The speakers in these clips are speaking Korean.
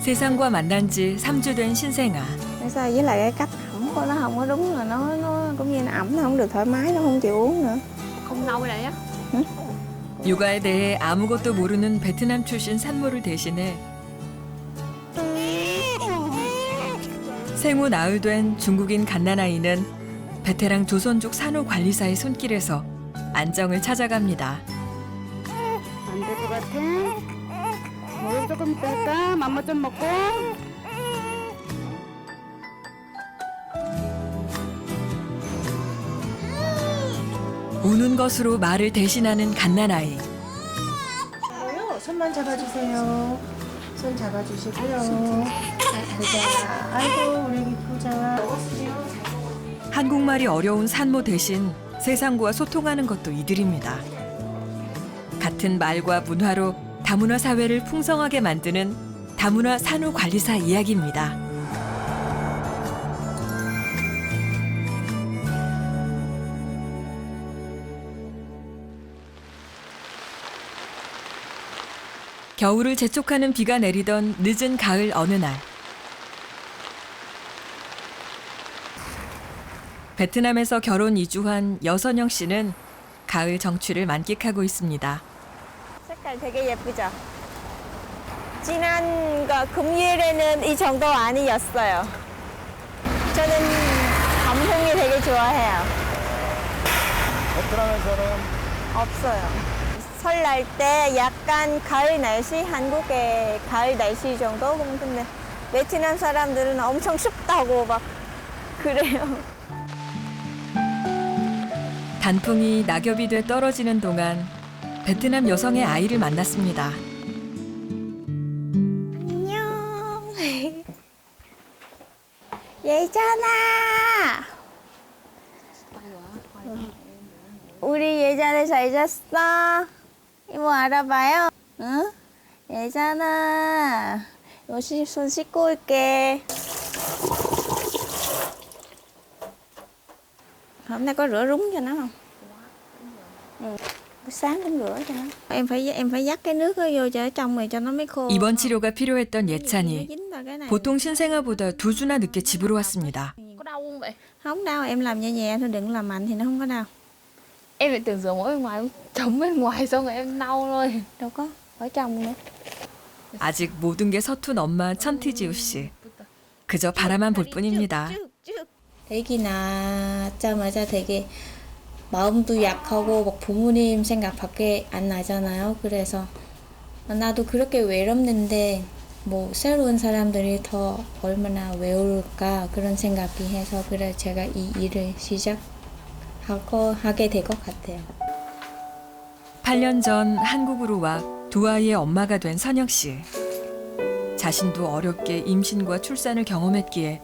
세상과 만난 지 3주 된 신생아. So với lại cái cách ẩm của nó không có đúng, là nó cũng như nó ẩm nó không được thoải mái, nó không chịu uống nữa. Không nâu đây á. 육아에 대해 아무것도 모르는 베트남 출신 산모를 대신해 생후 나흘 된 중국인 갓난아이는 베테랑 조선족 산후관리사의 손길에서 안정을 찾아갑니다. 안 될 것 같아. 물 조금 뺄까? 맘마 좀 먹고. 우는 것으로 말을 대신하는 갓난아이. 손만 잡아주세요. 손 잡아주시고요. 보자. 아이고 우리 애기 보자. 한국말이 어려운 산모 대신 세상과 소통하는 것도 이들입니다. 같은 말과 문화로 다문화 사회를 풍성하게 만드는 다문화 산후관리사 이야기입니다. 겨울을 재촉하는 비가 내리던 늦은 가을 어느 날. 베트남에서 결혼 이주한 여선영 씨는 가을 정취를 만끽하고 있습니다. 색깔 되게 예쁘죠? 지난 금요일에는 이 정도 아니었어요. 저는 밤송이 되게 좋아해요. 베트남에서는 없어요. 설날 때 약간 가을 날씨, 한국의 가을 날씨 정도? 근데 베트남 사람들은 엄청 춥다고 막 그래요. 단풍이 낙엽이 돼 떨어지는 동안 베트남 여성의 아이를 만났습니다. 안녕. 예전아. 우리 예전에 잘 잤어? 이모 알아봐요? 응? 예전아. 손 씻고 올게. Hôm nay có rửa rúng cho nó không? Buổi sáng cũng rửa cho nó. Em phải dắt cái nước vô cho ở trong rồi cho nó mới khô. 입원 치료가 필요했던 예찬이 dính vào cái này. 보통 신생아보다 2주나 늦게 집으로 왔습니다. Có đau không vậy? Không đau, em làm nhẹ nhẹ thôi, đừng làm mạnh thì nó không có đau. Em lại tưởng rửa mỗi bên ngoài, chống bên ngoài xong rồi em đau thôi. Đâu có, ở trong nữa. 아직 모든 게 서툰 엄마 천티지우 씨. 그저 바라만 볼 뿐입니다. 애기 낳자마자 되게 마음도 약하고 막 부모님 생각밖에 안 나잖아요. 그래서 나도 그렇게 외롭는데 뭐 새로운 사람들이 더 얼마나 외로울까 그런 생각이 해서 그래 제가 이 일을 하게 될 것 같아요. 8년 전 한국으로 와 두 아이의 엄마가 된 선영 씨. 자신도 어렵게 임신과 출산을 경험했기에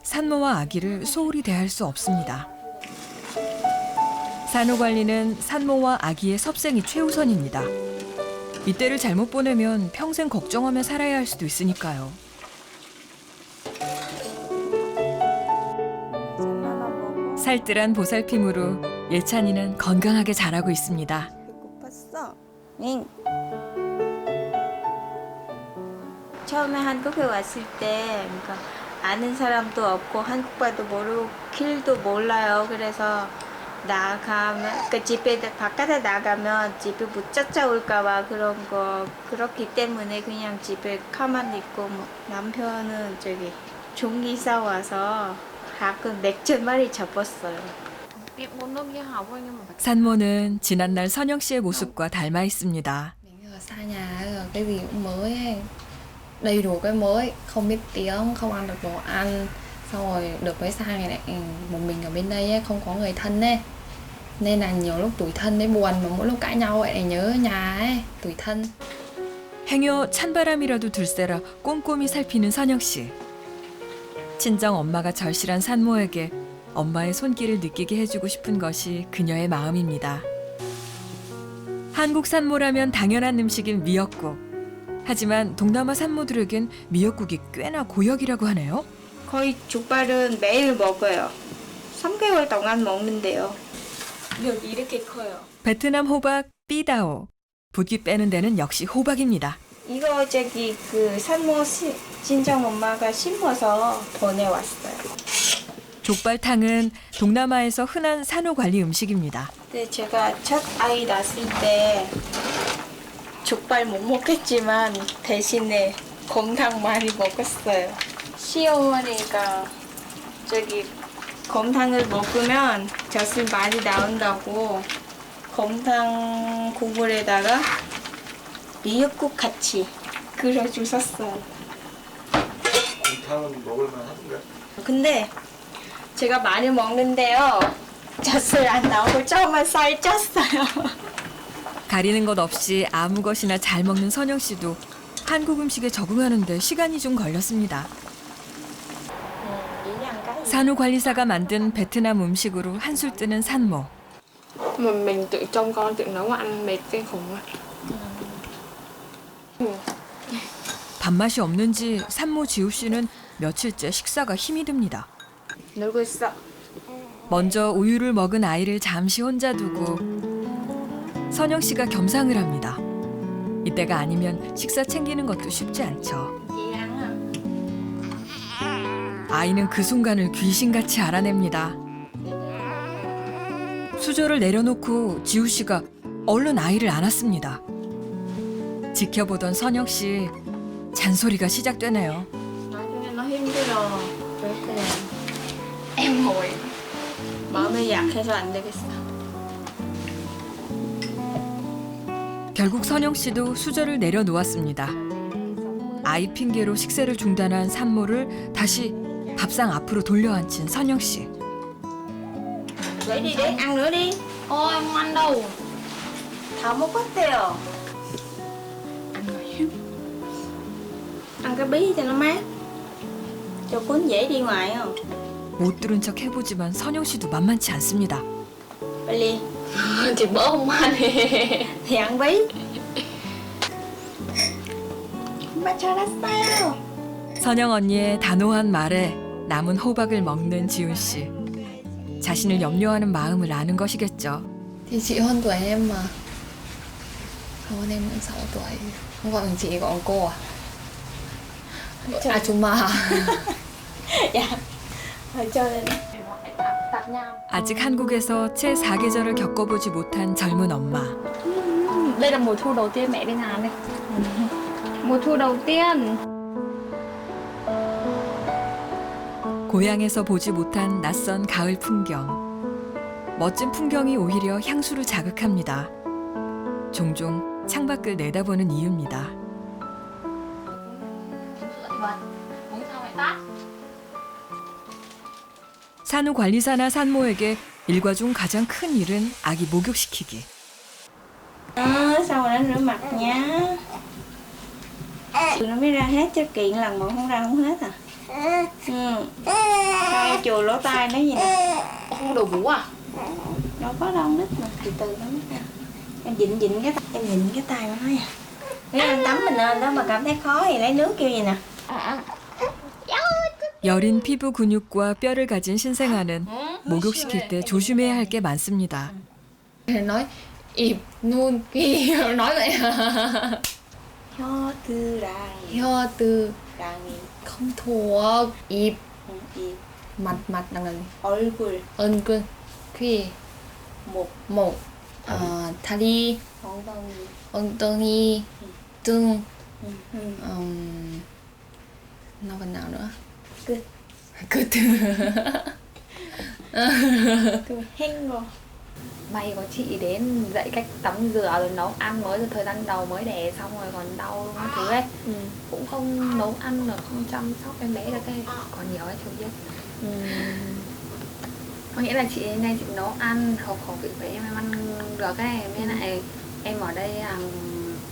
산모와 아기를 소홀히 대할 수 없습니다. 산후관리는 산모와 아기의 섭생이 최우선입니다. 이때를 잘못 보내면 평생 걱정하며 살아야 할 수도 있으니까요. 살뜰한 보살핌으로 예찬이는 건강하게 자라고 있습니다. 고팠어. 응. 처음에 한국에 왔을 때 그러니까 아는 사람도 없고 한국말도 모르고 길도 몰라요. 그래서 나가면 그 집에 바깥에 나가면 집에 못 쫓아올까봐 그런 거 그렇기 때문에 그냥 집에 가만히 있고 뭐 남편은 저기 종이 싸와서 가끔 맥주 한 마리 접었어요. Em uống nước như học thôi nhưng mà phải 산모는 지난날 선영 씨의 모습과 닮아 있습니다. Mình ở xa nhà rồi cái gì cũng mới ấy. Đầy đủ cái mới, không biết tiếng, không ăn được đồ ăn. Xong rồi được mới sang này lại một mình ở bên đây ấy, không có người thân ấy. Nên là nhiều lúc tủi thân đấy, buồn mà mỗi lúc cãi nhau lại nhớ nhà ấy, tủi thân. 행여 찬바람이라도 들새라 꼼꼼히 살피는 선영 씨. 친정 엄마가 절실한 산모에게 엄마의 손길을 느끼게 해주고 싶은 것이 그녀의 마음입니다. 한국 산모라면 당연한 음식인 미역국. 하지만 동남아 산모들에겐 미역국이 꽤나 고역이라고 하네요. 거의 족발은 매일 먹어요. 3개월 동안 먹는데요. 이렇게 커요. 베트남 호박 삐다오. 붓기 빼는 데는 역시 호박입니다. 이거 저기 그 산모 친정 엄마가 심어서 보내왔어요. 족발탕은 동남아에서 흔한 산후 관리 음식입니다. 근데 제가 첫 아이 낳았을 때 족발 못 먹겠지만 대신에 곰탕 많이 먹었어요. 시어머니가 저기 곰탕을 먹으면 젖을 많이 나온다고 곰탕 국물에다가 미역국 같이 끓여주셨어요. 곰탕은 먹을만 하던가? 근데 제가 많이 먹는데요. 젖을 안 나오고 조금만 살쪘어요. 가리는 것 없이 아무 것이나 잘 먹는 선영 씨도 한국 음식에 적응하는데 시간이 좀 걸렸습니다. 산후 관리사가 만든 베트남 음식으로 한술 뜨는 산모. Mà mình tự trông con tự nấu ăn mệt kinh khủng rồi. 밥맛이 없는지 산모 지우 씨는 며칠째 식사가 힘이 듭니다. 놀고 있어. 먼저 우유를 먹은 아이를 잠시 혼자 두고 선영 씨가 겸상을 합니다. 이때가 아니면 식사 챙기는 것도 쉽지 않죠. 아이는 그 순간을 귀신같이 알아냅니다. 수저를 내려놓고 지우 씨가 얼른 아이를 안았습니다. 지켜보던 선영 씨 잔소리가 시작되네요. 나중에 너 힘들어. 절대. em ngồi. 마음이 약해서 안 되겠어. 결국 선영 씨도 수저를 내려놓았습니다. 아이 핑계로 식사를 중단한 산모를 다시 밥상 앞으로 돌려앉힌 선영 씨. Lấy đi đấy, ăn nữa đi. Ôi em không ăn đâu. 다 먹었대요. ăn cái bí cho nó mát. cho cuốn dễ đi ngoài không? 못 들은 척 해보지만 선영 씨도 만만치 않습니다. 빨리. Chỉ bữa không ăn thì ăn bí. 엄마 잘했어요. 선영 언니의 단호한 말에 남은 호박을 먹는 지훈 씨. 자신을 염려하는 마음을 아는 것이겠죠. Thì chị hơn tuổi em mà. Hơn em cũng 6 tuổi. Không gọi bằng chị, gọi bằng cô à? À chú mà. dạ. Thôi cho nên Tạp nhau. 아직 한국에서 채 사계절을 겪어보지 못한 젊은 엄마. Đây là mùa thu đầu tiên mẹ lên Hàn đây. Mùa thu đầu tiên. 고향에서 보지 못한 낯선 가을 풍경. 멋진 풍경이 오히려 향수를 자극합니다. 종종 창밖을 내다보는 이유입니다. 산후관리사나 산모에게 일과 중 가장 큰 일은 아기 목욕시키기. xong rồi nó rửa mặt nha. nó mới ra hết chứ kiện lần mà không ra không hết à. Sao em chùi lỗ tai nó gì nè. Không đồ vú à? Đâu có đâu nít mà từ từ nó mới ra. Em dịnh cái em dịnh cái tay của nó nha. Nếu em tắm mình lên đó mà cảm thấy khó thì lấy nước kêu gì nè. 여린 피부 근육과 뼈를 가진 신생아는 목욕시킬 때 조심해야 할 게 많습니다. Nói ịp nun kỳ nói vậy à? 혀 tư ràng. 혀 từ ràng không thuộc ịp ịp. mặt là gì? 얼굴. 얼굴 귀 목 다리 엉덩이 등 nó phần nào nữa? 끝. hên rồi. May có chị đến dạy cách tắm rửa rồi nấu ăn mới rồi thời gian đầu mới đẻ xong rồi còn đau các thứ ấy. Cũng không nấu ăn được, không chăm sóc em bé được cái còn nhiều ấy chưa biết. Có nghĩa là chị nay chị nấu ăn hợp khẩu vị của em ăn được ấy, nên lại em ở đây hàng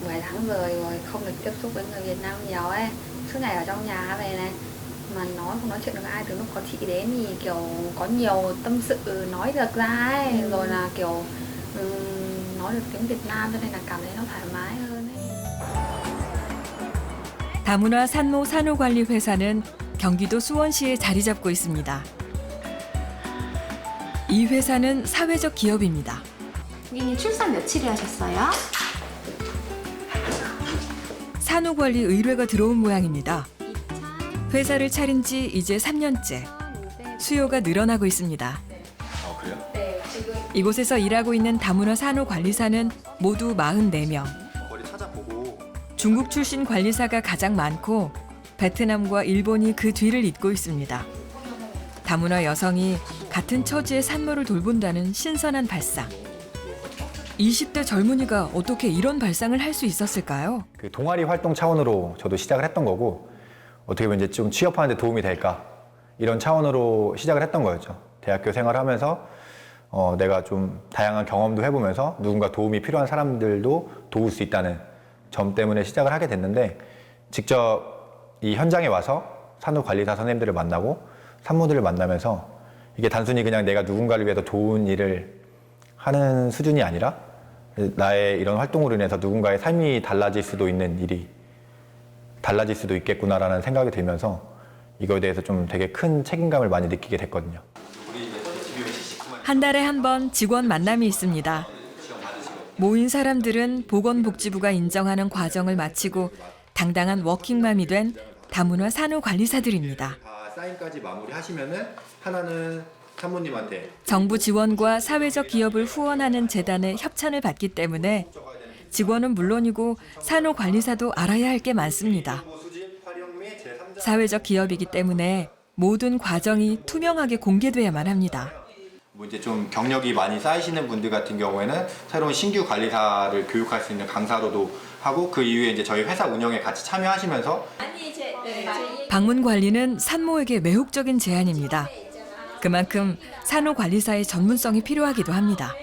10 tháng rồi không được tiếp xúc với người Việt Nam nhiều ấy, suốt ngày ở trong nhà về này mà không nói chuyện được ai, từ lúc có chị đến thì kiểu có nhiều tâm sự nói được ra ấy, rồi là kiểu nói được tiếng Việt Nam cho nên là cảm thấy nó thoải mái hơn ấy. 다문화 산모 산후관리회사는 경기도 수원시에 자리 잡고 있습니다. 이 회사는 사회적 기업입니다. 고객님 출산 며칠에 하셨어요? 산후관리 의뢰가 들어온 모양입니다. 회사를 차린 지 이제 3년째. 수요가 늘어나고 있습니다. 그래요? 이곳에서 일하고 있는 다문화 산후관리사는 모두 44명. 거리 찾아보고 중국 출신 관리사가 가장 많고 베트남과 일본이 그 뒤를 잇고 있습니다. 다문화 여성이 같은 처지의 산모를 돌본다는 신선한 발상. 20대 젊은이가 어떻게 이런 발상을 할 수 있었을까요? 그 동아리 활동 차원으로 저도 시작을 했던 거고 어떻게 보면 이제 좀 취업하는 데 도움이 될까 이런 차원으로 시작을 했던 거였죠. 대학교 생활하면서 내가 좀 다양한 경험도 해보면서 누군가 도움이 필요한 사람들도 도울 수 있다는 점 때문에 시작을 하게 됐는데 직접 이 현장에 와서 산후관리사 선생님들을 만나고 산모들을 만나면서 이게 단순히 그냥 내가 누군가를 위해서 좋은 일을 하는 수준이 아니라 나의 이런 활동으로 인해서 누군가의 삶이 달라질 수도 있는 일이 달라질 수도 있겠구나라는 생각이 들면서 이거에 대해서 좀 되게 큰 책임감을 많이 느끼게 됐거든요. 한 달에 한 번 직원 만남이 있습니다. 모인 사람들은 보건복지부가 인정하는 과정을 마치고 당당한 워킹맘이 된 다문화 산후관리사들입니다. 사인까지 마무리하시면은 하나는 산모님한테 정부 지원과 사회적 기업을 후원하는 재단의 협찬을 받기 때문에 직원은 물론이고 산후관리사도 알아야 할 게 많습니다. 사회적 기업이기 때문에 모든 과정이 투명하게 공개돼야만 합니다. 뭐 이제 좀 경력이 많이 쌓이시는 분들 같은 경우에는 새로운 신규 관리사를 교육할 수 있는 강사로도 하고 그 이후에 이제 저희 회사 운영에 같이 참여하시면서 방문 관리는 산모에게 매혹적인 제안입니다. 그만큼 산후관리사의 전문성이 필요하기도 합니다.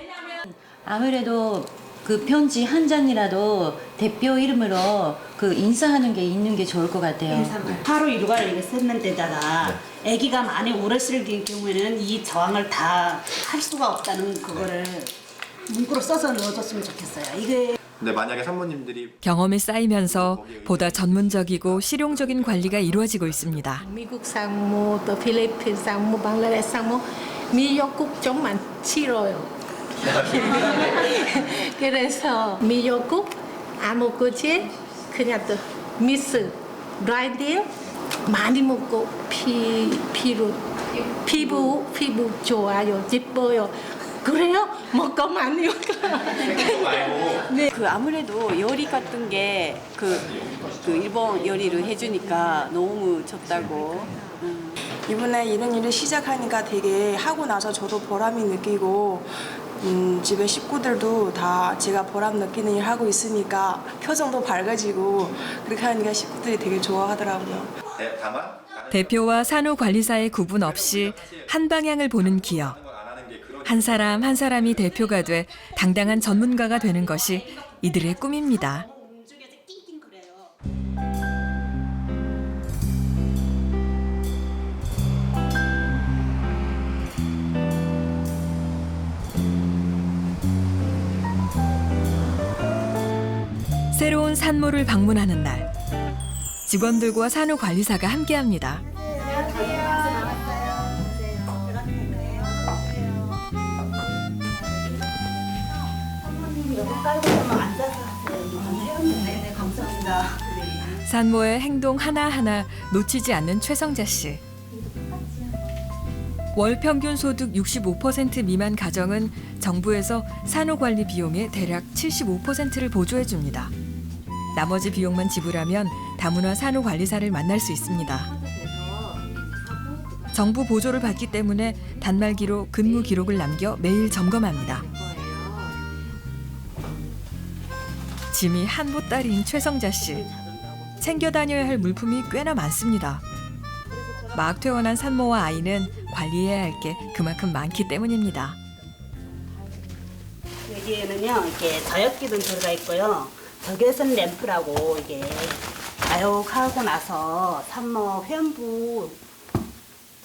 아무래도 그 편지 한 장이라도 대표 이름으로 그 인사하는 게 있는 게 좋을 것 같아요. 하루 일과를 이렇게 쓰는 데다가 아기가 많이 오랬을 경우에는 이 저항을 다 할 수가 없다는 그거를 문구로 써서 넣어줬으면 좋겠어요. 이게 근데 만약에 산모님들이 경험이 쌓이면서 보다 전문적이고 실용적인 관리가 이루어지고 있습니다. 미국 상무, 또 필리핀 상무, 방글라데시 상무, 미역국 정말 싫어요. 그래서 미역국 안 먹고 그냥 또 미스, 드라이딜 많이 먹고 피부 좋아요, 예뻐요. 그래요? 먹고 많이 그 아무래도 요리 같은 게 그 일본 요리를 해주니까 너무 좋다고. 이번에 이런 일을 시작하니까 되게 하고 나서 저도 보람이 느끼고 집에 식구들도 다 제가 보람 느끼는 일 하고 있으니까 표정도 밝아지고 그렇게 하니까 식구들이 되게 좋아하더라고요. 대표와 산후관리사의 구분 없이 한 방향을 보는 기업. 한 사람 한 사람이 대표가 돼 당당한 전문가가 되는 것이 이들의 꿈입니다. 새로운 산모를 방문하는 날, 직원들과 산후관리사가 함께합니다. 산모의 행동 하나하나 놓치지 않는 최성자 씨. 월 평균 소득 65% 미만 가정은 정부에서 산후관리 비용의 대략 75%를 보조해 줍니다. 나머지 비용만 지불하면 다문화 산후관리사를 만날 수 있습니다. 정부 보조를 받기 때문에 단말기로 근무 기록을 남겨 매일 점검합니다. 짐이 한 보따리인 최성자 씨. 챙겨 다녀야 할 물품이 꽤나 많습니다. 막 퇴원한 산모와 아이는 관리해야 할 게 그만큼 많기 때문입니다. 여기에는요, 이렇게 저역기도 들어가 있고요. 적외선 램프라고 이게 자욕하고 나서 산모 회원부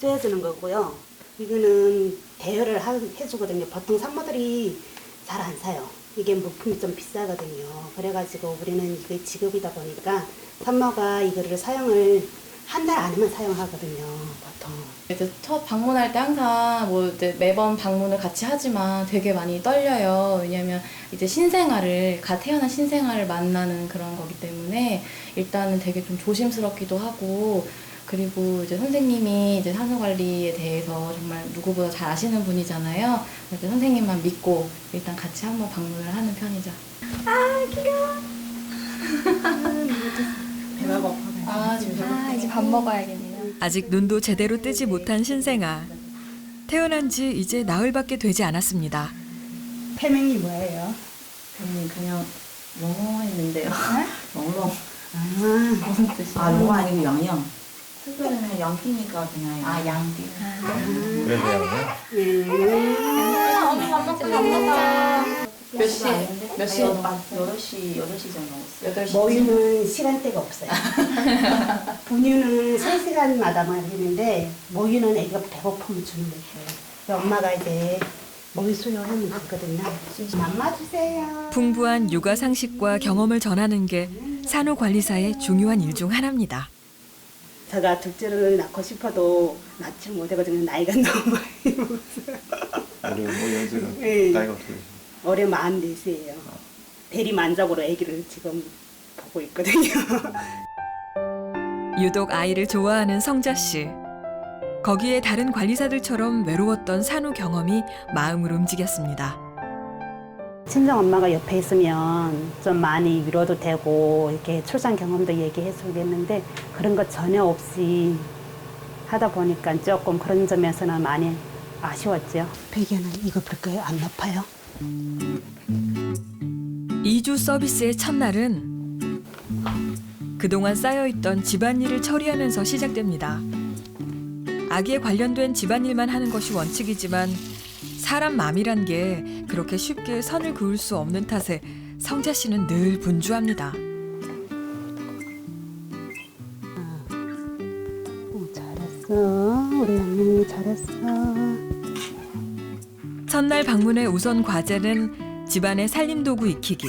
쬐주는 거고요. 이거는 대여를 해주거든요. 보통 산모들이 잘 안 사요. 이게 물품이 좀 비싸거든요. 그래가지고 우리는 이게 직업이다 보니까 산모가 이거를 사용을 한 달 안에만 사용하거든요, 보통. 이제 첫 방문할 때 항상 뭐 이제 매번 방문을 같이 하지만 되게 많이 떨려요. 왜냐면 이제 신생아를 갓 태어난 신생아를 만나는 그런 거기 때문에 일단은 되게 좀 조심스럽기도 하고 그리고 이제 선생님이 이제 산후 관리에 대해서 정말 누구보다 잘 아시는 분이잖아요. 그래서 선생님만 믿고 일단 같이 한번 방문을 하는 편이죠. 아 귀여워. 배가 고파가지고. 이제 밥 먹어야겠네요. 아직 눈도 제대로 뜨지 못한 신생아. 태어난 지 이제 나흘밖에 되지 않았습니다. 태명이 뭐예요? 그냥 영어 했는데요. 영어. 아, 무슨 뜻이야? 영어 아니고 영영. 특별히는 양피니까 그냥. 양피. 그래서 엄마 밥 먹자, 밥 먹자. 몇 시? 몇 시? 8시 전에 먹었어요. 8시. 모유는 시간대가 없어요. 분유는 3시간마다만 하는데 모유는 애가 배고프면 주는 거예요. 엄마가 이제 모유 수유하면 되거든요. 맘마 주세요. 풍부한 육아 상식과 경험을 전하는 게 산후관리사의 중요한 일 중 하나입니다. 제가 둘째를 낳고 싶어도 낳지 못해가지고 나이가 너무 많이 먹었어요. 올해 연세가 네. 나이가 어떻게 되세요? 올해 44세예요. 대리 만족으로 아기를 지금 보고 있거든요. 유독 아이를 좋아하는 성자 씨. 거기에 다른 관리사들처럼 외로웠던 산후 경험이 마음을 움직였습니다. 친정 엄마가 옆에 있으면 좀 많이 위로도 되고 이렇게 출산 경험도 얘기해 주겠는데 그런 거 전혀 없이 하다 보니까 조금 그런 점에서는 많이 아쉬웠죠. 베개는 이거 볼까요? 안 높아요? 2주 서비스의 첫날은 그동안 쌓여있던 집안일을 처리하면서 시작됩니다. 아기에 관련된 집안일만 하는 것이 원칙이지만 사람 마음이란 게 그렇게 쉽게 선을 그을 수 없는 탓에 성자 씨는 늘 분주합니다. 잘했어. 우리 언니 잘했어. 첫날 방문의 우선 과제는 집안의 살림도구 익히기.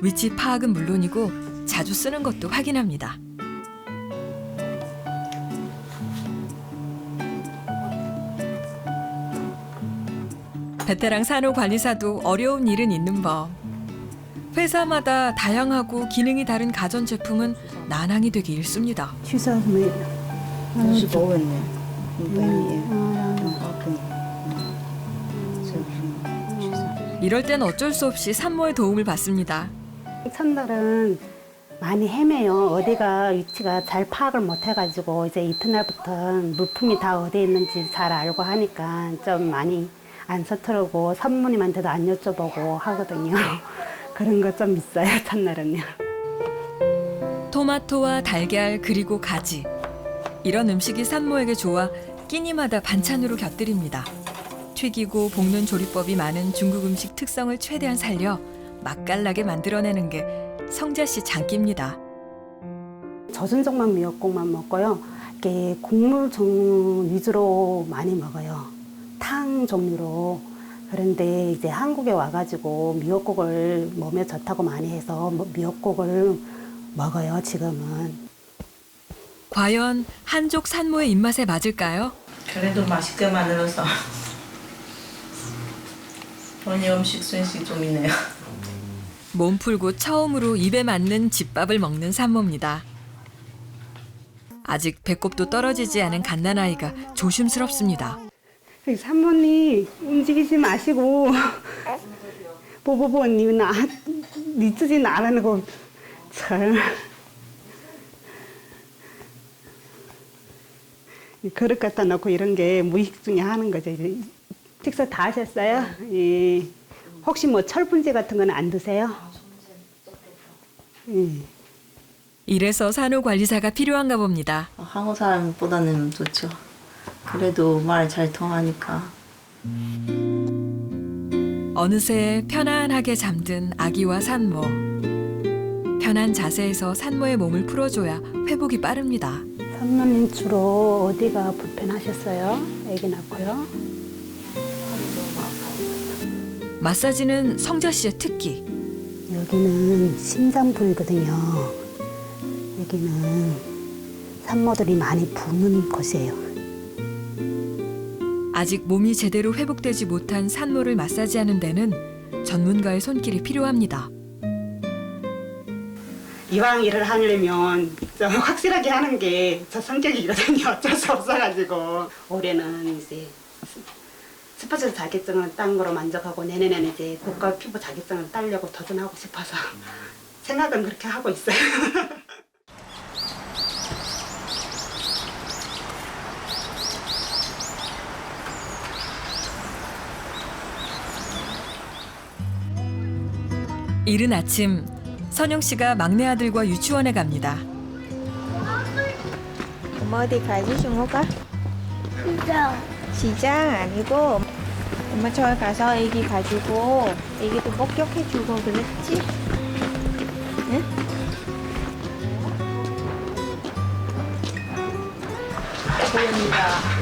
위치 파악은 물론이고 자주 쓰는 것도 확인합니다. 베테랑 산후관리사도 어려운 일은 있는 법. 회사마다 다양하고 기능이 다른 가전제품은 난항이 되기 일쑤입니다. 취소하면 55원이요. 이럴 땐 어쩔 수 없이 산모의 도움을 받습니다. 첫날은 많이 헤매요. 어디가 위치가 잘 파악을 못 해가지고 이제 이튿날부터 물품이 다 어디에 있는지 잘 알고 하니까 좀 많이 안 서투르고 산모님한테도 안 여쭤보고 하거든요. 그런 거 좀 있어요, 첫날은요. 토마토와 달걀 그리고 가지. 이런 음식이 산모에게 좋아 끼니마다 반찬으로 곁들입니다. 튀기고 볶는 조리법이 많은 중국 음식 특성을 최대한 살려 맛깔나게 만들어내는 게 성자 씨 장기입니다. 저순정만 미역국만 먹고요. 이렇게 국물 종 위주로 많이 먹어요. 탕 종류로. 그런데 이제 한국에 와가지고 미역국을 몸에 좋다고 많이 해서 미역국을 먹어요, 지금은. 과연 한족 산모의 입맛에 맞을까요? 그래도 맛있게 만들어서 오늘 음식 손씨 좀 있네요. 몸 풀고 처음으로 입에 맞는 집밥을 먹는 산모입니다. 아직 배꼽도 떨어지지 않은 갓난아이가 조심스럽습니다. 산모님 움직이지 마시고 보보보 언니는 니쓰진 안 하는 거 잘. 그릇 갖다 놓고 이런 게 무의식 중에 하는 거죠. 식사 다 하셨어요? 예. 혹시 뭐 철분제 같은 건 안 드세요? 예. 이래서 산후관리사가 필요한가 봅니다. 한국 사람보다는 좋죠. 그래도 말 잘 통하니까. 어느새 편안하게 잠든 아기와 산모. 편한 자세에서 산모의 몸을 풀어줘야 회복이 빠릅니다. 산모님 주로 어디가 불편하셨어요? 아기 낳고요? 마사지는 성자 씨의 특기. 여기는 심장 부위거든요. 여기는 산모들이 많이 붓는 곳이에요. 아직 몸이 제대로 회복되지 못한 산모를 마사지하는 데는 전문가의 손길이 필요합니다. 이왕 일을 하려면 좀 확실하게 하는 게 저 성격이거든요. 어쩔 수 없어가지고 올해는 이제 스포츠 자격증을 딴 거로 만족하고 내년에는 이제 국가 피부 자격증을 따려고 도전하고 싶어서 생각은 그렇게 하고 있어요. 이른 아침 선영 씨가 막내 아들과 유치원에 갑니다. 엄마 어디 가지 중호가? 시장 아니고 엄마 저기 가서 애기 가지고 애기도 목욕해주고 그랬지? 응? 보입니다.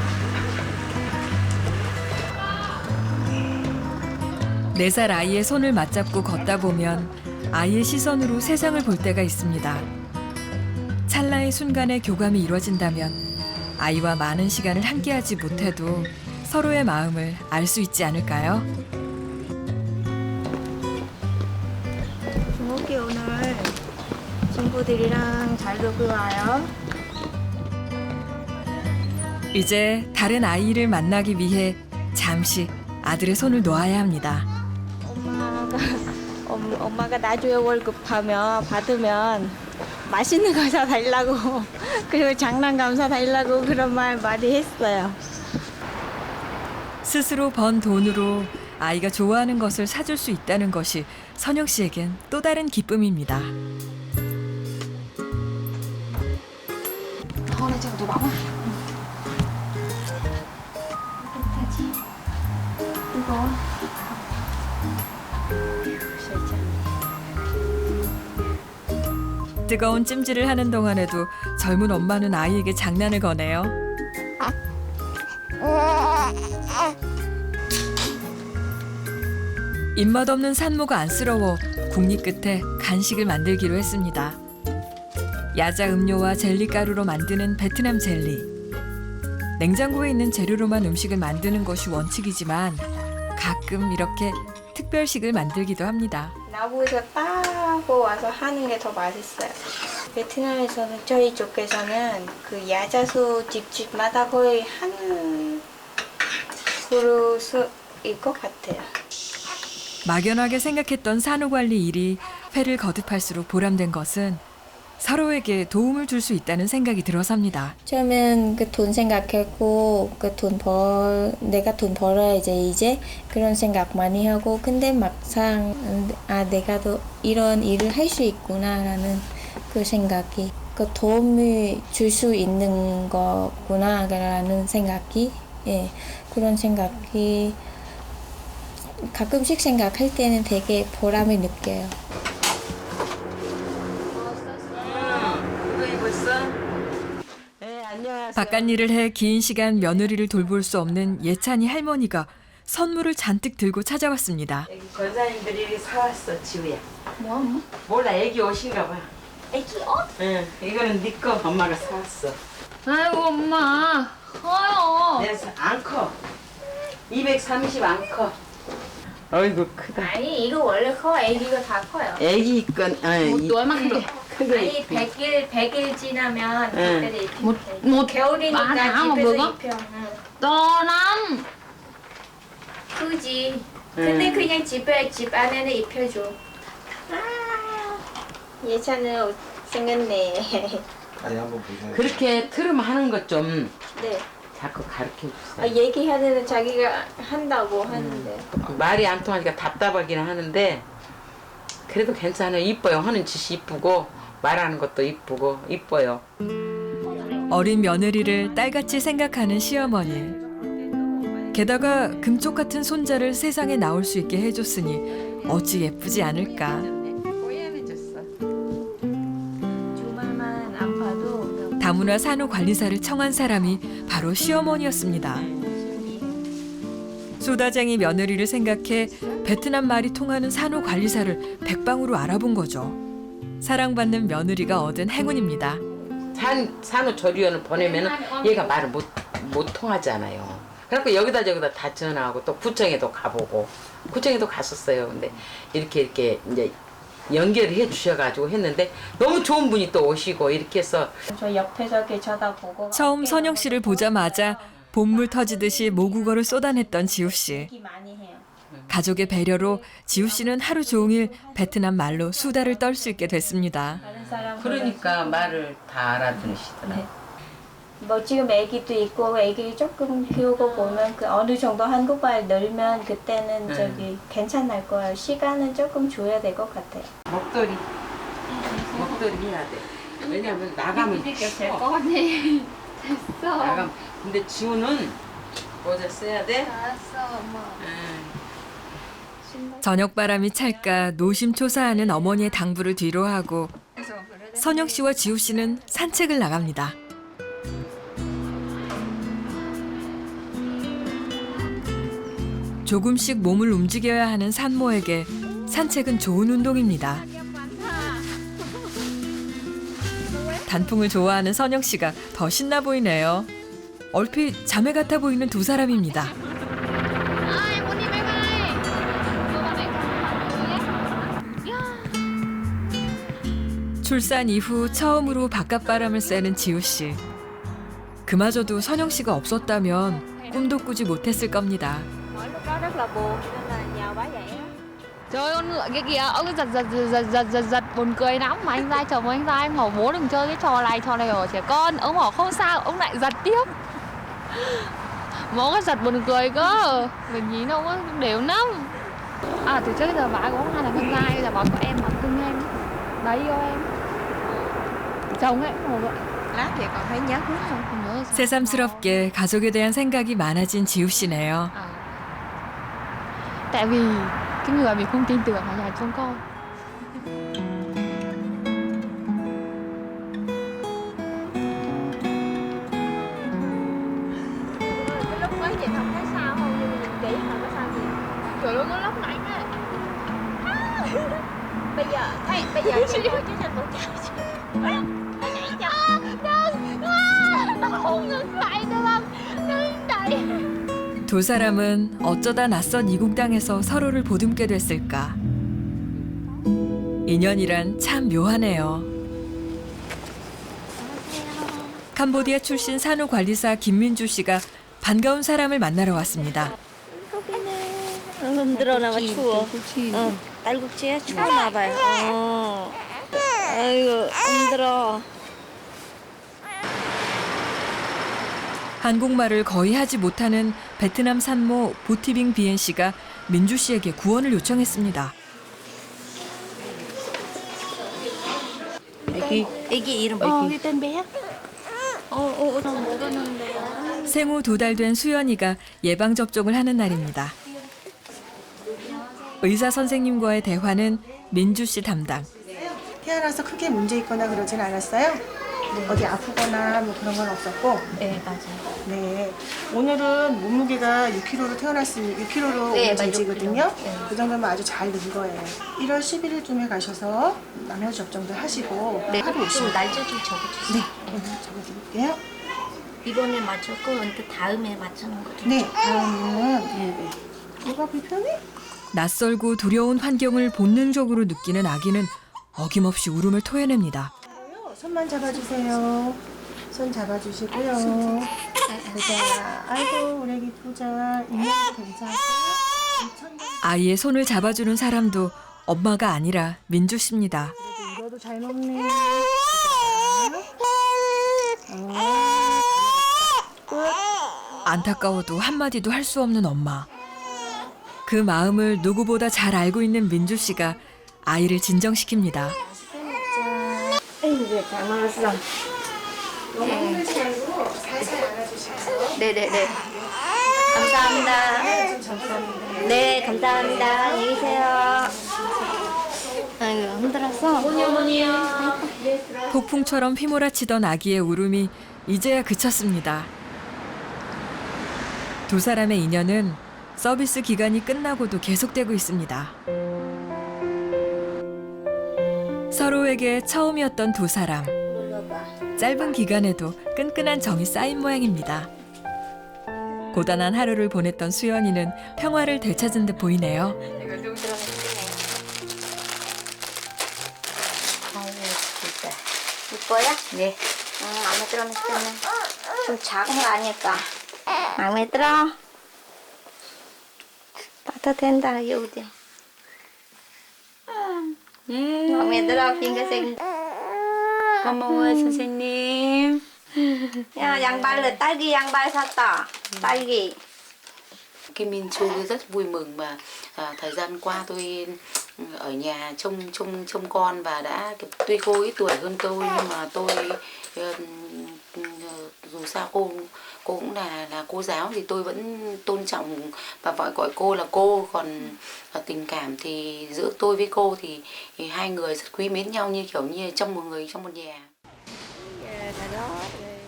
4살 아이의 손을 맞잡고 걷다 보면 아이의 시선으로 세상을 볼 때가 있습니다. 찰나의 순간에 교감이 이루어진다면 아이와 많은 시간을 함께하지 못해도 서로의 마음을 알 수 있지 않을까요? 중호기 오늘 친구들이랑 잘 놀고 와요. 이제 다른 아이를 만나기 위해 잠시 아들의 손을 놓아야 합니다. 엄마가 나중에 월급 받으면 맛있는 거 사달라고 그리고 장난감 사달라고 그런 말 많이 했어요. 스스로 번 돈으로 아이가 좋아하는 것을 사줄 수 있다는 것이 선영 씨에겐 또 다른 기쁨입니다. 뜨거운 찜질을 하는 동안에도 젊은 엄마는 아이에게 장난을 거네요. 입맛 없는 산모가 안쓰러워 국립 끝에 간식을 만들기로 했습니다. 야자 음료와 젤리 가루로 만드는 베트남 젤리. 냉장고에 있는 재료로만 음식을 만드는 것이 원칙이지만 가끔 이렇게 특별식을 만들기도 합니다. 나무에서 따고 와서 하는 게 더 맛있어요. 베트남에서는 저희 쪽에서는 그 야자수 집집마다 거의 한 그릇일 것 같아요. 막연하게 생각했던 산후관리 일이 회를 거듭할수록 보람된 것은 서로에게 도움을 줄 수 있다는 생각이 들어섭니다. 처음엔 그 돈 생각했고 내가 돈 벌어야지 이제 그런 생각 많이 하고 근데 막상 내가 또 이런 일을 할 수 있구나라는 그 생각이 그 도움을 줄 수 있는 거구나라는 생각이 그런 생각이 가끔씩 생각할 때는 되게 보람을 느껴요. 바깥일을 해 긴 시간 며느리를 돌볼 수 없는 예찬이 할머니가 선물을 잔뜩 들고 찾아왔습니다. 권사님들이 사왔어, 지우야. 뭐? 몰라, 애기 옷인가 봐. 애기 옷? 응, 이거는 네 거 엄마가 사왔어. 아이고 엄마 커요. 내가 안 커. 230 안 커. 어이구 크다. 아니 이거 원래 커 애기가 다 커요. 애기 건 Một tuổi mắc được. 아니 100일 지나면 응. 그때 입히면 Một 돼. một 겨울이니까 ba tháng mà 집에서 vừa có 입혀. 응. to lắm. 크지. 근데 그냥 집 안에는 입혀줘. 예찬은 옷 생겼네. 아니 한번 보세요. 그렇게 트름 하는 것 좀 네. 자꾸 가르쳐 주세요. 얘기하는 자기가 한다고 하는데. 말이 안 통하니까 답답하기는 하는데 그래도 괜찮아요. 이뻐요. 하는 짓이 이쁘고 말하는 것도 이쁘고 이뻐요. 어린 며느리를 딸같이 생각하는 시어머니. 게다가 금쪽 같은 손자를 세상에 나올 수 있게 해줬으니 어찌 예쁘지 않을까. 주말만 안 봐도 다문화 산후관리사를 청한 사람이 바로 시어머니였습니다. 수다쟁이 며느리를 생각해 베트남 말이 통하는 산후관리사를 백방으로 알아본 거죠. 사랑받는 며느리가 얻은 행운입니다. 산후조리원을 보내면은 얘가 말을 못 통하잖아요. 그래갖고 여기다 저기다 다 전화하고 또 구청에도 가보고 구청에도 갔었어요. 근데 이렇게 이제 연결을 해 주셔가지고 했는데 너무 좋은 분이 또 오시고 이렇게 해서 저 옆에서 이렇게 쳐다보고 처음 선영 씨를 보자마자 본물 터지듯이 모국어를 쏟아냈던 지우 씨. 얘기 많이 해요. 가족의 배려로 지우 씨는 하루 종일 베트남 말로 수다를 떨 수 있게 됐습니다. 다른 사람 그러니까 말을 다 알아들으시더라고요. 뭐 지금 아기도 있고 아기 조금 키우고 보면 그 어느 정도 한국말 늘면 그때는 저기 괜찮을 거예요. 시간은 조금 줘야 될 것 같아요. 목도리 해야 돼. 왜냐면 나가면 될것 같아. 됐어. 나가면 근데 지우는 모자 써야 돼. 알았어, 엄마. 저녁 바람이 찰까 노심초사하는 어머니의 당부를 뒤로하고 선영 씨와 지우 씨는 산책을 나갑니다. 조금씩 몸을 움직여야 하는 산모에게 산책은 좋은 운동입니다. 단풍을 좋아하는 선영 씨가 더 신나 보이네요. 얼핏 자매 같아 보이는 두 사람입니다. 출산 이후 처음으로 바깥바람을 쐬는 지우 씨. 그마저도 선영 씨가 없었다면 꿈도 꾸지 못했을 겁니다. lúc đó rất là buồn nên là nhờ bả vậy á. Trời ơi, con ngựa kia kìa, ông cứ giật buồn cười lắm mà anh ra chồng anh ra em bảo bố đừng chơi cái trò này ở trẻ con. Ông bảo không sao, ông lại giật tiếp. Bố có giật buồn cười cơ, mình nhìn ông có đều lắm. À từ trước giờ bà có hai là con trai, bây giờ bà có em mà cưng em. Đấy yêu em. chồng ấy ngồi vậy. Lát thì còn thấy nhớ hết không? Không nhớ. 새삼스럽게 가족에 대한 생각이 많아진 지우 씨네요. Tại vì cái người mình không tin tưởng ở nhà trông con. Cái lúc mới vậy không thấy sao không, nhưng mà nhìn kỹ mà có sao gì? Trời ơi, nó lóc lạnh á. Bây giờ chị ngồi chứ thành một cháu chứ. Nó không ngừng lại được không? Ngừng đẩy. 두 사람은 어쩌다 낯선 이국 땅에서 서로를 보듬게 됐을까. 인연이란 참 묘하네요. 캄보디아 출신 산후관리사 김민주 씨가 반가운 사람을 만나러 왔습니다. 흔들어 나와 추워. 딸꾹질 추웠나 봐요. 아이고 힘들어. 한국말을 거의 하지 못하는 베트남 산모 보티빙 비엔 씨가 민주 씨에게 구원을 요청했습니다. 애기 이름 cái tên bé. 생후 2달 된 수연이가 예방 접종을 하는 날입니다. 의사 선생님과의 대화는 민주 씨 담당. 태어나서 크게 문제 있거나 그러진 않았어요? 네. 어디 아프거나 뭐 그런 건 없었고? 네, 맞아요. 네. 오늘은 몸무게가 6kg로 태어났으니 6kg로 네, 오지거든요. 네. 그 정도면 아주 잘 는 거예요. 1월 11일쯤에 가셔서 남녀 접종도 하시고 네, 하루 오시면 좀 날짜 좀 적어주세요. 네, 오늘 적어드릴게요. 이번에 맞췄고 그 다음에 맞추는 거죠? 네, 다음은 뭐가 불편해? 낯설고 두려운 환경을 본능적으로 느끼는 아기는 어김없이 울음을 토해냅니다. 손만 잡아주세요. 손 잡아주시고요. 보자. 아이고 우리 애기 보자. 인형도 괜찮고. 아이의 손을 잡아주는 사람도 엄마가 아니라 민주 씨입니다. 이거도 잘 먹네. 안타까워도 한마디도 할 수 없는 엄마. 그 마음을 누구보다 잘 알고 있는 민주 씨가 아이를 진정시킵니다. 잘 먹었어. 너무 힘들지 말고 살살 안아주시고요. 네네네. 감사합니다. 네, 감사합니다. 안녕히 계세요. 아이고, 힘들었어? 어머니요. 폭풍처럼 휘몰아치던 아기의 울음이 이제야 그쳤습니다. 두 사람의 인연은 서비스 기간이 끝나고도 계속되고 있습니다. 서로에게 처음이었던 두 사람. 짧은 기간에도 끈끈한 정이 쌓인 모양입니다. 고단한 하루를 보냈던 수연이는 평화를 되찾은 듯 보이네요. 이뻐요? 네. 마음에 들어 맛있겠네. 좀 작은 거 아닐까? 마음에 들어? 따뜻한다, 여우들. 마음에 들어, 빙글생. 고마워요, 선생님. 야, 양발을 딸기 양발 샀다. 딸기. Cái Min Chu rất vui mừng mà thời gian qua tôi ở nhà trông con và đã tuy cô ít tuổi hơn tôi nhưng mà tôi dù sao cô cũng là cô giáo thì tôi vẫn tôn trọng và gọi cô là cô, còn tình cảm thì giữa tôi với cô thì hai người rất quý mến nhau như kiểu như trong một người trong một nhà.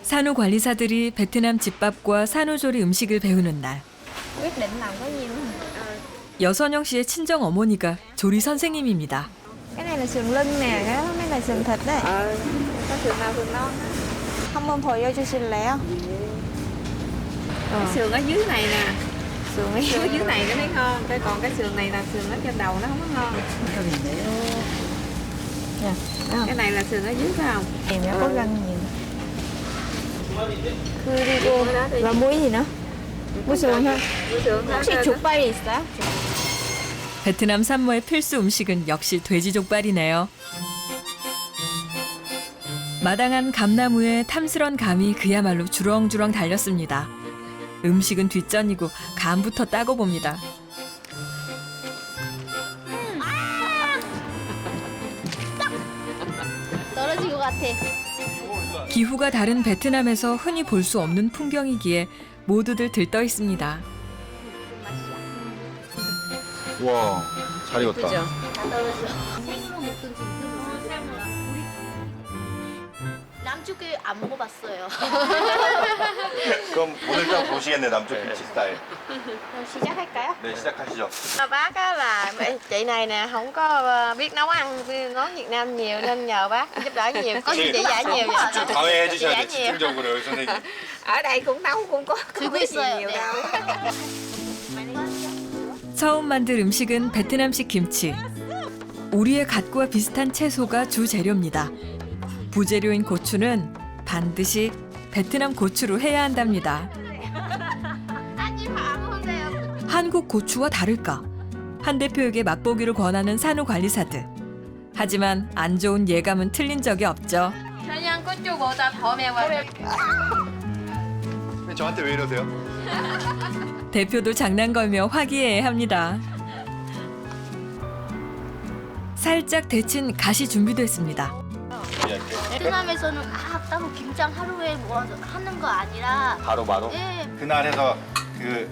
산후 관리사들이 베트남 집밥과 산후조리 음식을 배우는 날. quyết định làm có nhiêu. 여선영 씨의 친정 어머니가 조리 선생님입니다. Cái này là sườn lưng nè, cái mấy là sườn thịt đấy. Có sườn nào sườn non. 한번 보여주실래요? Cái sườn ở dưới này nè. Sườn ở dưới này nó mới ngon. Còn cái sườn này là sườn ở trên đầu nó không có ngon. Cái này là sườn ở dưới phải không? Em đã có gân nhiều. 그리고 và muối gì nữa? 무슨 혹시 족발이 있어요? 베트남 산모의 필수 음식은 역시 돼지족발이네요. 마당한 감나무에 탐스런 감이 그야말로 주렁주렁 달렸습니다. 음식은 뒷전이고 감부터 따고 봅니다. 떨어질 것 같아. 기후가 다른 베트남에서 흔히 볼 수 없는 풍경이기에 모두들 들떠 있습니다. 와, 잘 익었다. 다 떨어져. 생으로 먹든지 남쪽에 안 먹어봤어요. 그럼 오늘 딱 보시겠네, 남쪽 김치 스타일. Rồi 시작할까요? 네, 시작하시죠. Bác á là chị này nè không có biết nấu ăn món Việt Nam nhiều nên nhờ bác giúp đỡ nhiều. Có gì chị dạy nhiều vậy? 좀 방해해 주셔야 돼, 집중적으로, 선생님. Ở đây cũng nấu cũng có biết gì nhiều 네. đâu. 처음 만들 음식은 베트남식 김치. 우리의 갓과 비슷한 채소가 주 재료입니다. 부재료인 고추는 반드시 베트남 고추로 해야 한답니다. 한국 고추와 다를까? 한 대표에게 맛보기를 권하는 산후 관리사들. 하지만 안 좋은 예감은 틀린 적이 없죠. 그냥 고추보다 더 매워요. 저한테 왜 이러세요? 대표도 장난 걸며 화기애애합니다. 살짝 데친 갓이 준비됐습니다. 베트남에서는 따로 김장 하루에 모아서 하는 거 아니라 바로? 예. 그날 해서 그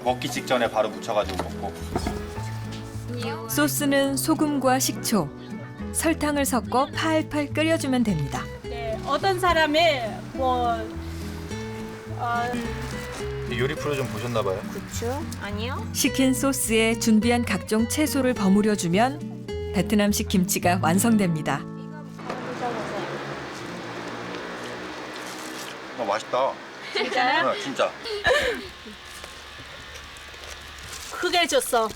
먹기 직전에 바로 무쳐가지고 먹고. 소스는 소금과 식초, 설탕을 섞어 팔팔 끓여주면 됩니다. 네, 어떤 사람이 요리 프로 좀 보셨나 봐요. 고추? 아니요. 시킨 소스에 준비한 각종 채소를 버무려주면 베트남식 김치가 완성됩니다. 맛있다. 진짜요? 네, 진짜. 크게 줬어.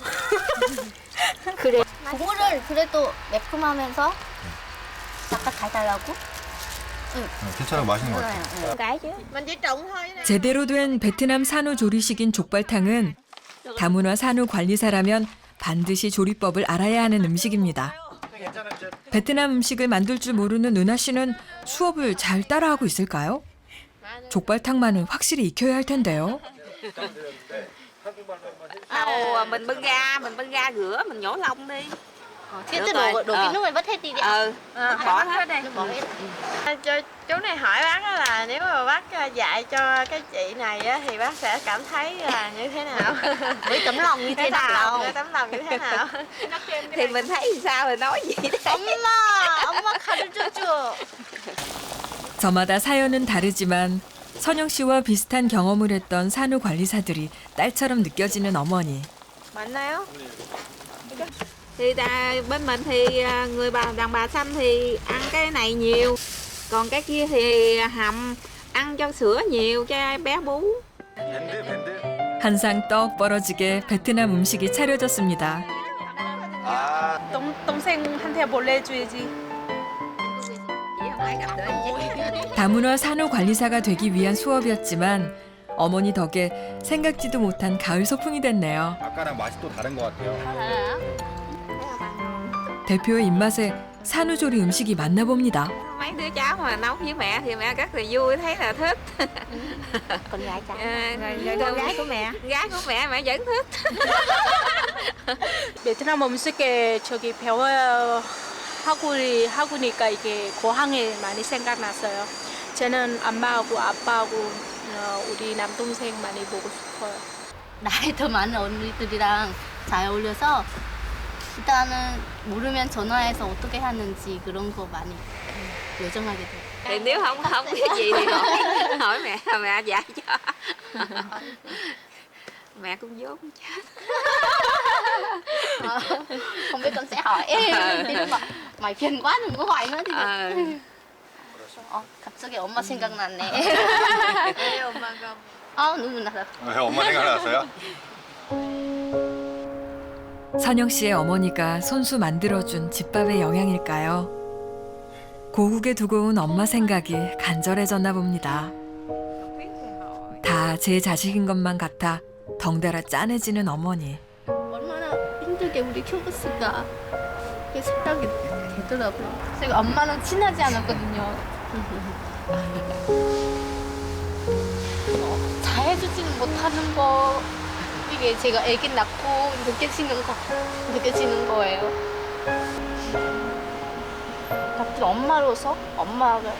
그래. 국물을 그래도 매콤하면서 약간 달달하고. 괜찮아, 맛있는 것 같아. Cái chứ. Mình chỉ trụng thôi. 제대로 된 베트남 산후 조리식인 족발탕은 다문화 산후 관리사라면 반드시 조리법을 알아야 하는 음식입니다. 베트남 음식을 만들 줄 모르는 은하 씨는 수업을 잘 따라하고 있을까요? 족발탕만은 확실히 익혀야 할 텐데요. Đầu mình bưng ra rửa, mình nhổ lông đi. Cái đổ cái nước này vất hết đi đi. Bỏ hết đây. Bỏ hết. Chú này hỏi bác là nếu mà bác dạy cho cái chị này á, thì bác sẽ cảm thấy là như thế nào? Với tấm lòng như thế nào? Tấm lòng như thế nào? Thì mình thấy sao thì nói vậy đó. 엄마 가르쳐줘. 저마다 사연은 다르지만 선영 씨와 비슷한 경험을 했던 산후 관리사들이 딸처럼 느껴지는 어머니. 맞나요? Thì bên mình thì người đàn bà xăm thì ăn cái này nhiều. Còn cái kia thì hầm ăn cho sữa nhiều cho bé bú. 한상 떡 벌어지게 베트남 음식이 차려졌습니다. 동생한테 몰래줘야지. 다문화 산후관리사가 되기 위한 수업이었지만 어머니 덕에 생각지도 못한 가을 소풍이 됐네요. 아까랑 맛이 또 다른 것 같아요. 대표의 입맛에 산후조리 음식이 맞나 봅니다. Mấy đứa cháu mà nấu với mẹ thì mẹ rất là vui, thấy là thích. Con gái cháu. Rồi con gái của mẹ. Gái của mẹ vẫn thích. 베트남 음식에 저기 배워야 하고니까 이게 고향에 많이 생각났어요. 저는 엄마하고 아빠하고 우리 남동생 많이 보고 싶어요. 나이 더 많은 언니들이랑 잘 어울려서 일단은 모르면 전화해서 어떻게 하는지 그런 거 많이 요청하게 돼요. Thì nếu không biết gì thì hỏi mẹ dạy cho. Mẹ cũng vốn chết. Không biết con sẽ hỏi. Thì nó bảo mày phiền quá đừng có hỏi nữa thì 갑자기 엄마 생각났네. Ê, 엄마가 눈물 나서. 엄마 생각났어요? 선영 씨의 어머니가 손수 만들어준 집밥의 영향일까요? 고국에 두고 온 엄마 생각이 간절해졌나 봅니다. 다 제 자식인 것만 같아 덩달아 짠해지는 어머니. 얼마나 힘들게 우리 키웠을까 그게 생각이 되더라고요. 제가 엄마랑 친하지 않았거든요. 잘해주지는 못하는 거 이게 제가 아기 낳고 느껴지는 거예요. 갑자기 엄마로서 엄마가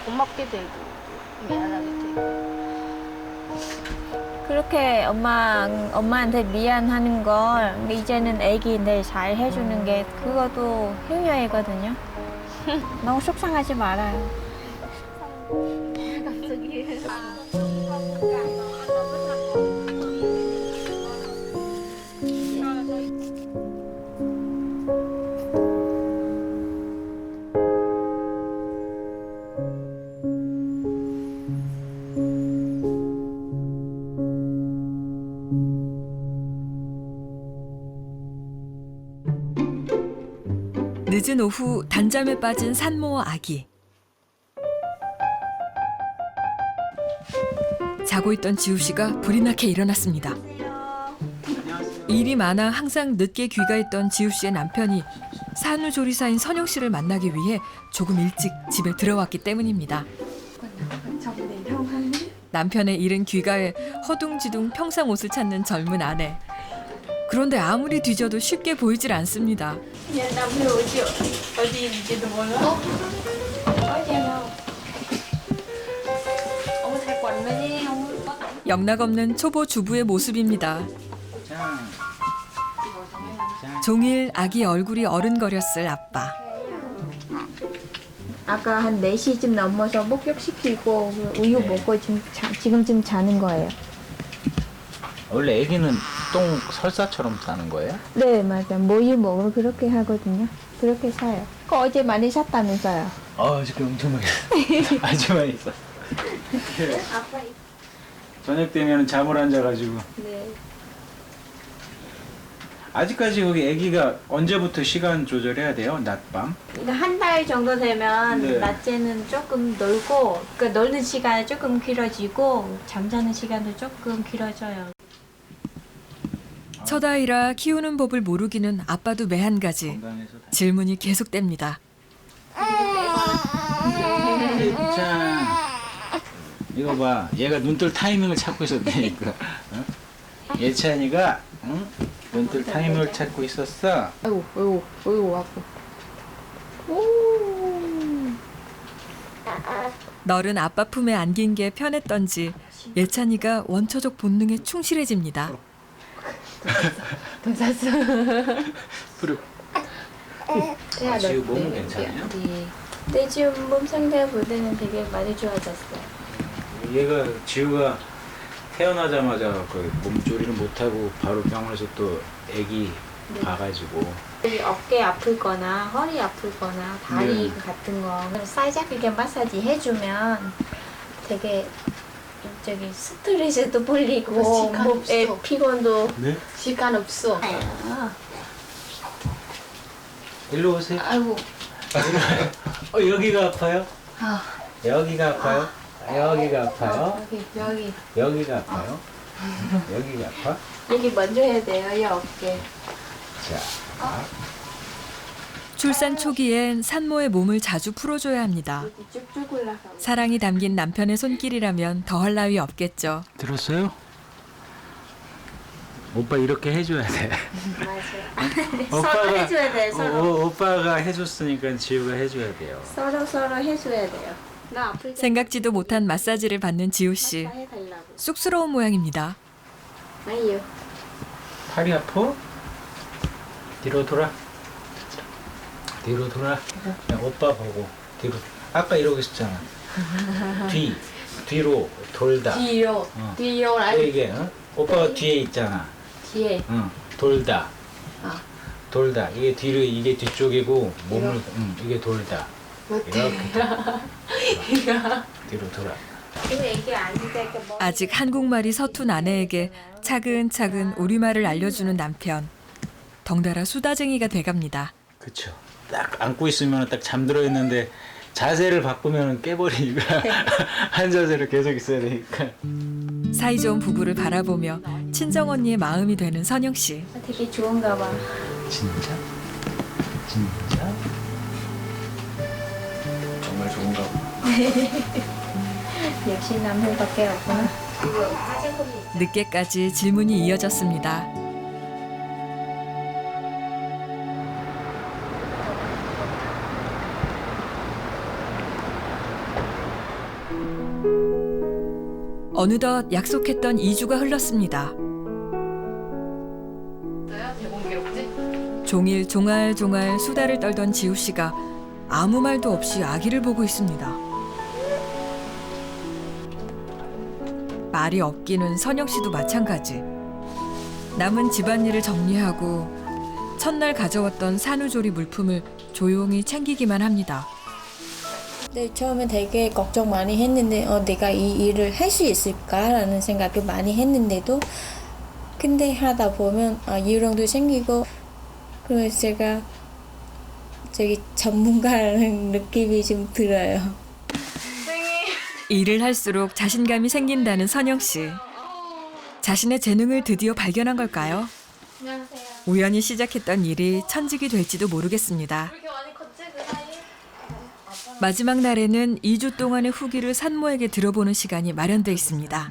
고맙게 되고 미안하게 되고. 그렇게 엄마한테 미안하는 걸 이제는 애기인데 잘 해주는 게 그것도 효녀이거든요. 너무 속상하지 말아요. 갑자기. 늦은 오후 단잠에 빠진 산모와 아기. 자고 있던 지우 씨가 불이 나게 일어났습니다. 일이 많아 항상 늦게 귀가했던 지우 씨의 남편이 산후조리사인 선영 씨를 만나기 위해 조금 일찍 집에 들어왔기 때문입니다. 남편의 이른 귀가에 허둥지둥 평상 옷을 찾는 젊은 아내. 그런데 아무리 뒤져도 쉽게 보이질 않습니다. 어디 있는지도 몰라? 영락없는 초보 주부의 모습입니다. 종일 아기 얼굴이 어른거렸을 아빠. 아까 한 4시쯤 넘어서 목욕시키고 우유 먹고 지금쯤 자는 거예요. 원래 아기는 똥 설사처럼 싸는 거예요? 네, 맞아요. 모유 먹으러 그렇게 하거든요. 그렇게 사요. 어제 많이 샀다면서요? 지금 엄청 많이 아주 많이 쌌어. 저녁 되면 잠을 안 자가지고. 네. 아직까지 거기 아기가 언제부터 시간 조절해야 돼요? 낮밤? 그러니까 한 달 정도 되면 네. 낮에는 조금 놀고, 그러니까 놀는 시간이 조금 길어지고 잠자는 시간도 조금 길어져요. 첫 아이라 키우는 법을 모르기는 아빠도 매한가지. 질문이 계속됩니다. 자, 이거 봐. 얘가 눈뜰 타이밍을 찾고 있었다니까. 어? 예찬이가 응? 눈뜰 타이밍을 찾고 있었어. 아이고 아고. 너른 아빠 품에 안긴 게 편했던지 예찬이가 원초적 본능에 충실해집니다. 돈 샀어. 그리고 지우 몸은 괜찮아요? 네, 지금 몸 상태 볼 때는 되게 많이 좋아졌어요. 얘가 지우가 태어나자마자 그 몸조리를 못하고 바로 병원에서 또 아기 봐가지고. 여기 어깨 아프거나 허리 아프거나 다리 같은 거 살짝 이렇게 마사지 해주면 되게 저기 스트레스도 풀리고 시간 몸에 없어. 피곤도 네? 시간 없어. 일로 오세요. 아이고. 여기가 아파요? 아, 여기가 아파요? 여기가 아파요? 여기 여기가 아파요? 여기가 아파? 여기 먼저 해야 돼요. 이 어깨. 자, 출산 초기엔 산모의 몸을 자주 풀어줘야 합니다. 쭉쭉 올라가. 사랑이 담긴 남편의 손길이라면 더할 나위 없겠죠. 들었어요? 오빠 이렇게 해줘야 돼. 맞아요. 서로 해줘야 돼. 서로 오빠가 해줬으니까 지우가 해줘야 돼요. 서로 해줘야 돼요. 나 아플 때 생각지도 못한 마사지를 받는 지우 씨. 해달라고. 쑥스러운 모양입니다. 아니요. 팔이 아파? 뒤로 돌아. 뒤로 돌아. 그냥 오빠 보고 뒤로. 아까 이러고 있었잖아. 뒤로 돌다. 뒤로. 어. 뒤로 아니 이게 오빠가 뒤에 있잖아. 뒤에. 응, 돌다. 아. 돌다. 이게 뒤로 이게 뒤쪽이고 몸을 이게 돌다. 이렇게 뒤로 돌아. 지금 애기 앉을 때 이렇게 아직 한국말이 서툰 아내에게 차근차근 우리말을 알려주는 남편. 덩달아 수다쟁이가 돼갑니다. 그렇죠. 딱 안고 있으면 딱 잠들어 있는데 자세를 바꾸면 깨버리니까 한 자세로 계속 있어야 되니까. 사이좋은 부부를 바라보며 친정언니의 마음이 되는 선영 씨. 되게 좋은가 봐. 진짜? 진짜? 정말 좋은가 봐. 역시 남편밖에 없구나. 늦게까지 질문이 이어졌습니다. 어느덧 약속했던 2주가 흘렀습니다. 종일 종알종알 수다를 떨던 지우 씨가 아무 말도 없이 아기를 보고 있습니다. 말이 없기는 선영 씨도 마찬가지. 남은 집안일을 정리하고 첫날 가져왔던 산후조리 물품을 조용히 챙기기만 합니다. 네, 처음에 되게 걱정 많이 했는데 내가 이 일을 할 수 있을까라는 생각을 많이 했는데도 근데 하다 보면 요령도 생기고 그래서 제가 저기 전문가라는 느낌이 좀 들어요. 일을 할수록 자신감이 생긴다는 선영 씨. 자신의 재능을 드디어 발견한 걸까요? 안녕하세요. 우연히 시작했던 일이 천직이 될지도 모르겠습니다. 마지막 날에는 2주 동안의 후기를 산모에게 들어보는 시간이 마련돼 있습니다.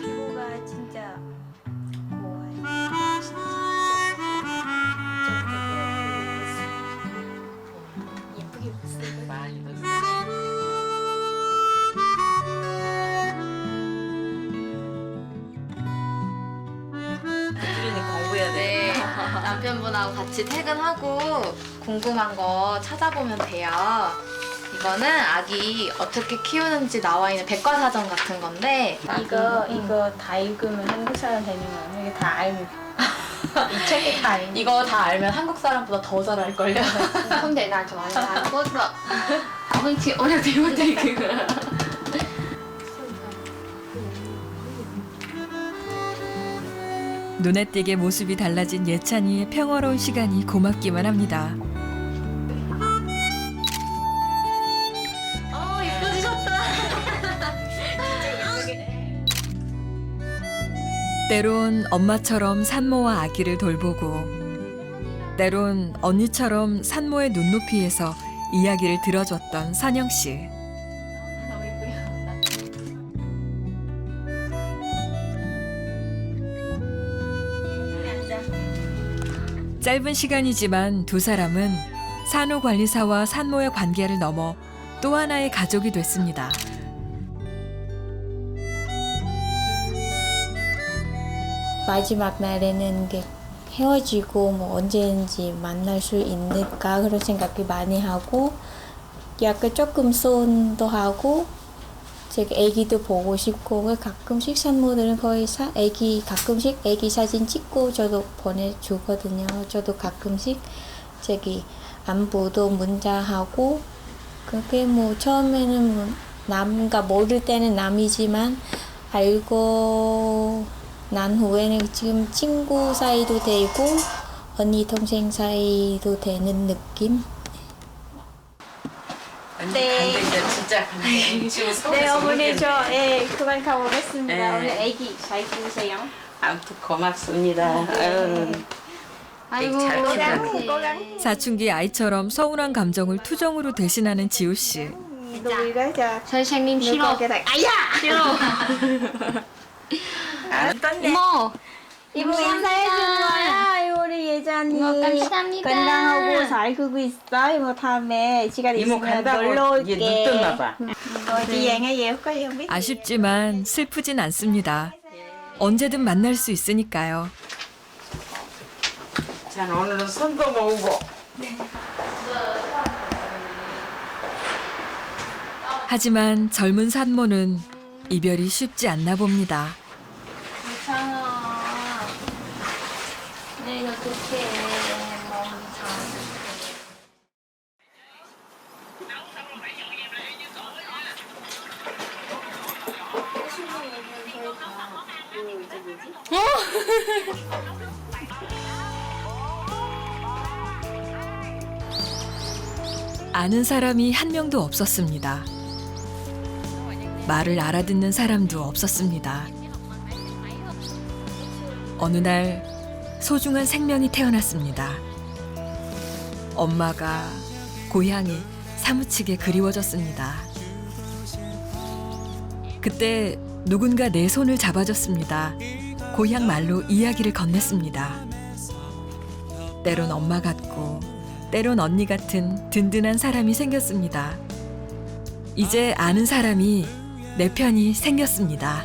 피부가 진짜 예쁘게 봤어요. 많이 봤어. 꾸준히 공부해야 돼. 네, 남편분하고 같이 퇴근하고 궁금한 거 찾아보면 돼요. 이거는 아기 어떻게 키우는지 나와 있는 백과사전 같은 건데 이거 다 읽으면 한국 사람 되는 거야. 이게 다 알고. 이 책이 다 알고. 이거 다 알면 한국 사람보다 더 잘 알걸요? Không thể nào chọn là Hàn Quốc được. Mình chịu được thì mình thì 눈에 띄게 모습이 달라진 예찬이의 평화로운 시간이 고맙기만 합니다. 예뻐지셨다. 때론 엄마처럼 산모와 아기를 돌보고 때론 언니처럼 산모의 눈높이에서 이야기를 들어줬던 선영 씨. 짧은 시간이지만 두 사람은 산후관리사와 산모의 관계를 넘어 또 하나의 가족이 됐습니다. 마지막 날에는 이게 헤어지고 뭐 언제든지 만날 수 있을까 그런 생각이 많이 하고 약간 조금 소원도 하고 제가 애기도 보고 싶고 가끔씩 산모들은 거의 가끔씩 애기 사진 찍고 저도 보내주거든요. 저도 가끔씩 저기 안부도 문자하고 그게 뭐 처음에는 뭐 남가 모를 때는 남이지만 알고 난 후에는 지금 친구 사이도 되고 언니 동생 사이도 되는 느낌. 네. 진짜 네 어머니 저 그만 가보겠습니다. 네. 오늘 애기 잘 키우세요. 아무튼 고맙습니다. 아이고 잘 고강. 사춘기 아이처럼 서운한 감정을 투정으로 대신하는 지우 씨. 선생님 싫어. 아야 싫어. 이모. 이모 인사해주는 거야. 우리 예전이 이모 감사합니다. 건강하고 잘 크고 있어. 이모 다음에 시간 이모 있으면 간다고 놀러 올게. 얘 늦었나 봐. 어디 여행에 không biết. 아쉽지만 슬프진 않습니다. 언제든 만날 수 있으니까요. 자, 오늘은 손도 모으고. 하지만 젊은 산모는 이별이 쉽지 않나 봅니다. 괜찮아. 내일 어떡해. 아는 사람이 한 명도 없었습니다. 말을 알아듣는 사람도 없었습니다. 어느 날 소중한 생명이 태어났습니다. 엄마가 고향이 사무치게 그리워졌습니다. 그때 누군가 내 손을 잡아줬습니다. 고향 말로 이야기를 건넸습니다. 때론 엄마 같고 때론 언니 같은 든든한 사람이 생겼습니다. 이제 아는 사람이 내 편이 생겼습니다.